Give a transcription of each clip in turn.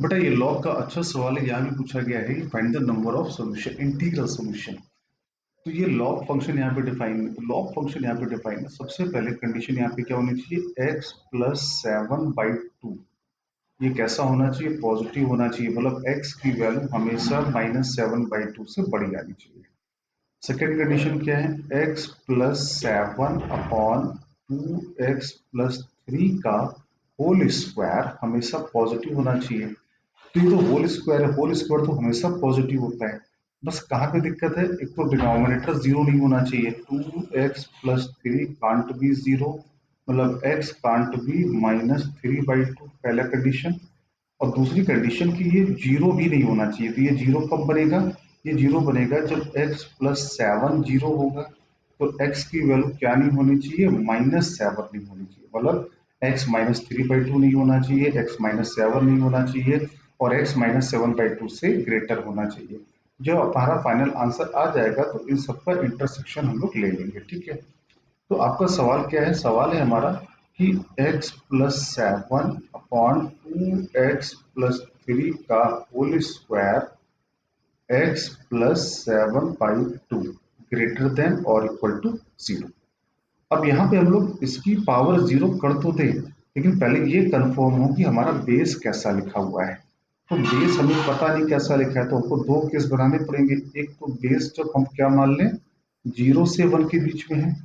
बेटा ये लॉग का अच्छा सवाल है। यहाँ भी पूछा गया है find the number of solution, integral solution. तो ये लॉग फंक्शन यहाँ पे डिफाइन है। तो लॉग फंक्शन यहाँ पे डिफाइन है। सबसे पहले कंडीशन यहाँ पे क्या होनी चाहिए, x प्लस 7/2। ये कैसा होना चाहिए, पॉजिटिव होना चाहिए, मतलब x की वैल्यू हमेशा -7/2 से बड़ी आनी चाहिए। सेकेंड कंडीशन क्या है, x प्लस 7/2x+3 का होल स्क्वायर हमेशा पॉजिटिव होना चाहिए। तो ये तो होल स्क्वायर है, होल स्क्वायर तो हमेशा पॉजिटिव होता है। बस कहाँ पे दिक्कत है, एक तो डिनोमिनेटर जीरो नहीं होना चाहिए। 2x+3 कांट बी जीरो, मतलब x कांट बी -3/2, पहला कंडीशन। और दूसरी कंडीशन की ये जीरो भी नहीं होना चाहिए। तो ये जीरो कब बनेगा, ये जीरो बनेगा जब x प्लस 7 जीरो होगा। तो x की वैल्यू क्या नहीं होनी चाहिए, -7 नहीं होनी चाहिए, मतलब x -3/2 नहीं होना चाहिए, x -7 नहीं होना चाहिए, और x -7/2 से ग्रेटर होना चाहिए। जो हमारा फाइनल आंसर आ जाएगा तो इन सबका इंटरसेक्शन हम लोग ले लेंगे, ठीक है। तो आपका सवाल क्या है, सवाल है हमारा कि x प्लस 7/2x+3 का whole square x plus 7/2 greater than और इक्वल टू 0। अब यहाँ पे हम लोग इसकी पावर जीरो कर तो दें, लेकिन पहले ये कंफर्म हो कि हमारा बेस कैसा लिखा हुआ है। तो बेस हमें पता नहीं कैसा लिखा है, तो हमको दो केस बनाने पड़ेंगे। एक तो बेस जब हम क्या मान लें, 0 से 1 के बीच में है,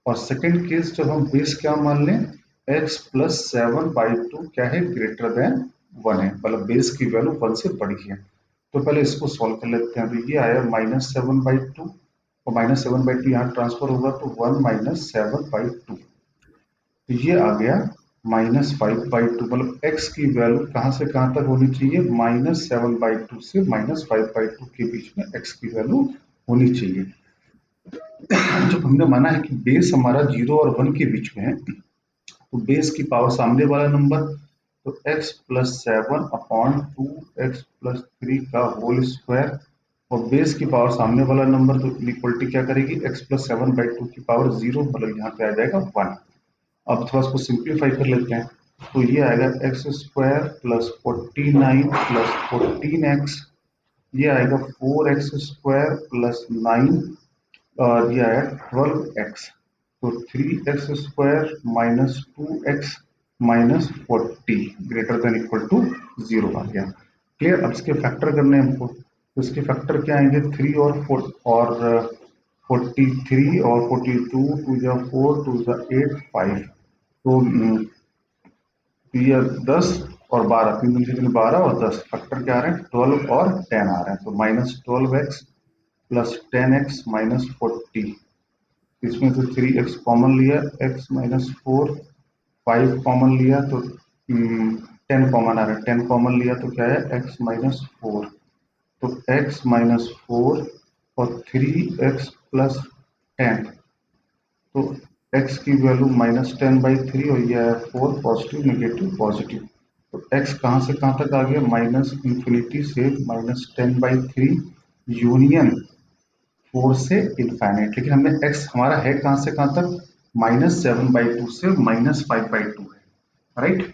और सेकंड केस जब हम बेस क्या मान लें, x प्लस 7/2 क्या है, ग्रेटर देन 1 है, मतलब बेस की वैल्यू 1 से बड़ी है। तो पहले इसको सॉल्व कर लेते हैं। तो ये आया -7/2, और -7/2 यहाँ ट्रांसफर होगा तो 1 -7/2। तो ये आ गया -5/2, मतलब x की वैल्यू कहाँ से कहाँ तक होनी चाहिए, -7/2 से -5/2 के बीच में x की वैल्यू होनी चाहिए। जब हमने माना है कि बेस हमारा 0 और 1 के बीच में है, तो बेस की पावर सामने वाला नंबर, तो x प्लस 7/2x+3 का होल स्क्वायर, और बेस की पावर सामने वाला नंबर, तो इक्वलिटी क्या करेगी, x प्लस 7/2 की पावर 0, मतलब यहाँ पे आ जाएगा 1। अब थोड़ा इसको सिंप्लीफाई कर लेते हैं। तो ये आएगा x² प्लस 49 प्लस 14x, ये आएगा 4x² प्लस 9, और ये आया 12x। तो 3x² minus 2x minus 40 greater than equal to 0 आ गया। क्लियर। अब इसके फैक्टर करने हैं हमको, तो इसके फैक्टर क्या आएंगे, 3 और 4 और 43 और 42, 2 जा 4, 2 जा 8, 5। तो ये 10 और 12, 3 3 12 और 10, फैक्टर क्या आ रहे हैं, 12 और 10 आ रहे हैं। तो -12x प्लस 10x माइनस 40, इसमें से 3x कॉमन लिया, x -4, 5 कॉमन लिया, तो 10 कॉमन आ रहा है, 10 कॉमन लिया तो क्या है, x -4। तो x -4 और 3x प्लस 10, तो x की वैल्यू -10/3, और यह है 4, पॉजिटिव नेगेटिव पॉजिटिव। तो x कहाँ से कहाँ तक आ गया, -∞ से -10/3 यूनियन 4 से इनफाइनाइट। लेकिन हमने x हमारा है कहाँ से कहाँ तक, -7/2 से -5/2 है, राइट।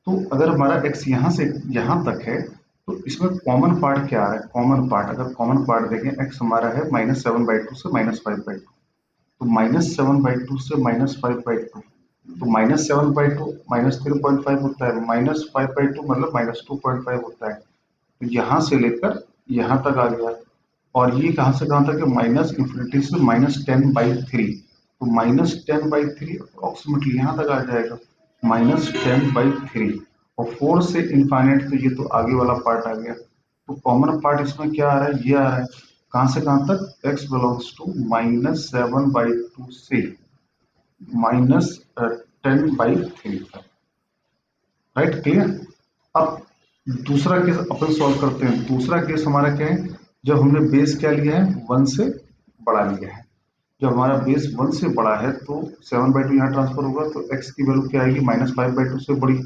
तो अगर हमारा x यहाँ से यहाँ तक है, तो इसमें कॉमन पार्ट क्या आ रहा है, कॉमन पार्ट अगर कॉमन पार्ट देखें, x हमारा है -7/2 से -5/2, तो -7/2 से -5/2, तो -7/2 -3.5 होता है, -5/2 मतलब -2.5 होता है। तो यहाँ से लेकर यहाँ तक आ गया। और ये कहाँ से कहाँ तक है, -∞ से -10/3, तो -10/3 अप्रोक्सीमेटली यहाँ तक आ जाएगा, -10/3। और 4 से इनफाइनाइट, तो ये तो आगे वाला पार्ट आ गया। तो कॉमन पार्ट इसमें क्या आ रहा है, ये आ रहा है कहाँ से कहाँ तक, x बिलोंग्स टू -7/2 से -10/3 तक, राइट, क्लियर। अब दूसरा केस अपन सॉल्व करते हैं। दूसरा केस हमारा क्या है, जब हमने बेस क्या लिया है, 1 से बड़ा लिया है। जब हमारा बेस 1 से बड़ा है तो 7/2 यहाँ ट्रांसफर होगा, तो x की वैल्यू क्या आएगी, -5/2 से बड़ी।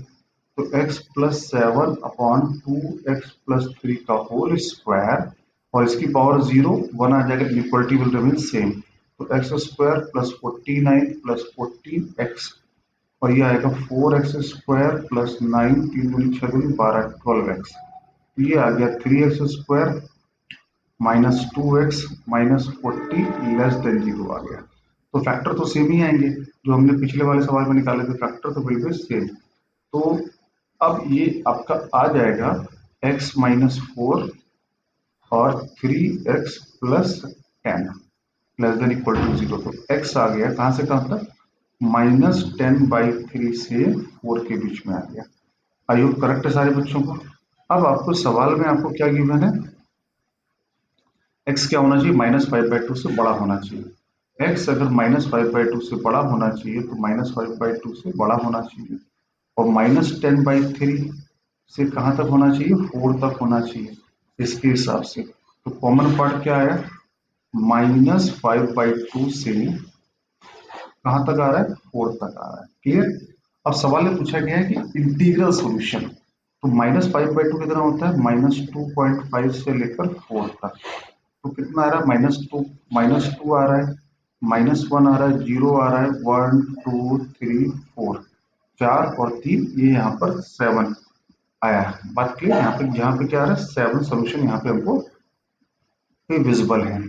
तो x प्लस 7/2x+3 का होल स्क्वायर, और इसकी पावर 0, 1 आ जाएगा, इक्वलिटी विल रिमेन सेम। तो x² प्लस 49 प्लस 14x, और ये आएगा 4x² प्लस 9, 3 दूनी 6 दूनी 12, 12x। ये आ गया 3x² minus 2x minus 40 less than 0 आ गया। तो फैक्टर तो सेम ही आएंगे जो हमने पिछले वाले सवाल में निकाले थे, फैक्टर तो बिल्कुल सेम। तो अब ये आपका आ जाएगा x माइनस 4 और 3x plus 10 less than equal to 0। तो x आ गया कहां से कहां तक, -10/3 से 4 के बीच में आ गया। आई होप करेक्ट है सारे बच्चों को। अब आपको सवाल में आपको क्या गिवन है, x क्या होना चाहिए, -5/2 से बड़ा होना चाहिए। x अगर -5/2 से बड़ा होना चाहिए तो -5/2 से बड़ा होना चाहिए, और -10/3 से कहां तक होना चाहिए, 4 तक होना चाहिए इसके हिसाब से। तो कॉमन पार्ट क्या आया, -5/2 से कहां तक आ रहा है, 4 तक आ रहा है। क्लियर। अब सवाल में पूछा गया है कि इंटीग्रल सॉल्यूशन, तो -5/2 कितना होता है, -2.5 से लेकर 4 तक। तो कितना आ रहा है, -2 आ रहा है, -1 आ रहा है, 0 आ रहा है, 1 2 3 4, 4 और 3, ये यहाँ पर 7 आया है। बात क्लियर। यहाँ पे क्या आ रहा है, 7 सोल्यूशन यहाँ पे हमको विजिबल है।